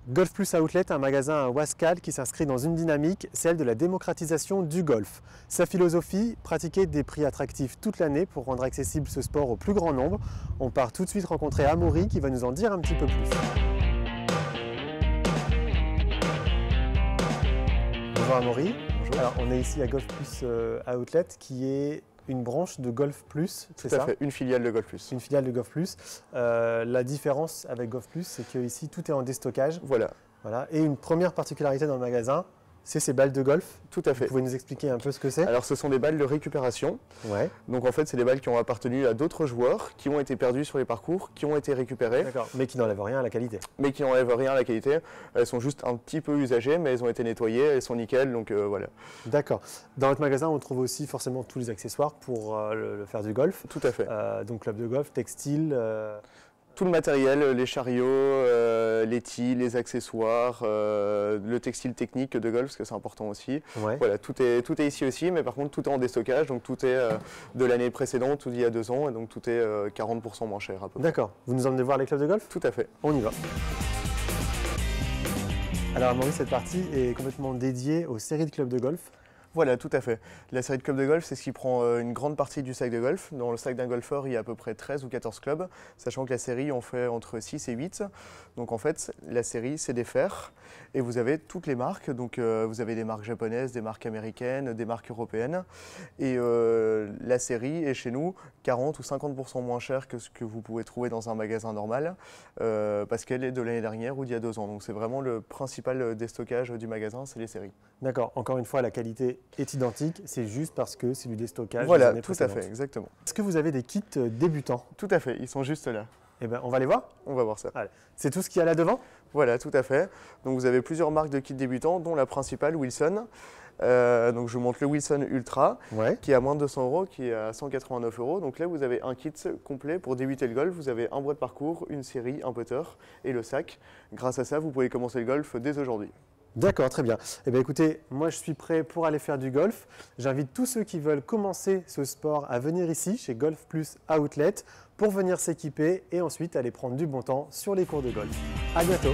Golf Plus Outlet, un magasin à Wascal qui s'inscrit dans une dynamique, celle de la démocratisation du golf. Sa philosophie, pratiquer des prix attractifs toute l'année pour rendre accessible ce sport au plus grand nombre. On part tout de suite rencontrer Amaury qui va nous en dire un petit peu plus. Bonjour Amaury. Bonjour. Alors on est ici à Golf Plus Outlet qui est une branche de Golf Plus, c'est ça? Tout à fait, une filiale de Golf Plus. Une filiale de Golf Plus. La différence avec Golf Plus, c'est qu'ici tout est en déstockage. Voilà. Voilà. Et une première particularité dans le magasin, c'est ces balles de golf. Tout à fait. Vous pouvez nous expliquer un peu ce que c'est? Alors ce sont des balles de récupération. Ouais. Donc en fait c'est des balles qui ont appartenu à d'autres joueurs, qui ont été perdues sur les parcours, qui ont été récupérées. D'accord, mais qui n'enlèvent rien à la qualité. Mais qui n'enlèvent rien à la qualité. Elles sont juste un petit peu usagées, mais elles ont été nettoyées, elles sont nickel, donc voilà. D'accord. Dans votre magasin, on trouve aussi forcément tous les accessoires pour le faire du golf. Tout à fait. Donc club de golf, textile. Tout le matériel, les chariots, les tis, les accessoires, le textile technique de golf, parce que c'est important aussi. Ouais. Voilà, tout est ici aussi, mais par contre tout est en déstockage, donc tout est de l'année précédente, tout d'il y a 2 ans, et donc tout est 40% moins cher à peu près. D'accord. Vous nous emmenez voir les clubs de golf? Tout à fait. On y va. Alors Amaury, cette partie est complètement dédiée aux séries de clubs de golf. Voilà, tout à fait. La série de clubs de golf, c'est ce qui prend une grande partie du sac de golf. Dans le sac d'un golfeur, il y a à peu près 13 ou 14 clubs, sachant que la série en fait entre 6 et 8. Donc en fait, la série, c'est des fers. Et vous avez toutes les marques. Donc vous avez des marques japonaises, des marques américaines, des marques européennes. Et la série est chez nous 40 ou 50% moins chère que ce que vous pouvez trouver dans un magasin normal, parce qu'elle est de l'année dernière ou d'il y a 2 ans. Donc c'est vraiment le principal déstockage du magasin, c'est les séries. D'accord. Encore une fois, la qualité est identique, c'est juste parce que c'est du déstockage. Voilà, des années tout à précédentes. fait, exactement. Est-ce que vous avez des kits débutants? Tout à fait, ils sont juste là. Eh bien, on va les voir. On va voir ça. Allez. C'est tout ce qu'il y a là devant? Voilà, tout à fait. Donc vous avez plusieurs marques de kits débutants, dont la principale, Wilson. Donc je vous montre le Wilson Ultra, Ouais. qui est à moins de 200 €, qui est à 189 €. Donc là, vous avez un kit complet pour débuter le golf. Vous avez un bois de parcours, une série, un putter et le sac. Grâce à ça, vous pouvez commencer le golf dès aujourd'hui. D'accord, très bien. Eh bien écoutez, moi je suis prêt pour aller faire du golf. J'invite tous ceux qui veulent commencer ce sport à venir ici, chez Golf Plus Outlet, pour venir s'équiper et ensuite aller prendre du bon temps sur les cours de golf. À bientôt.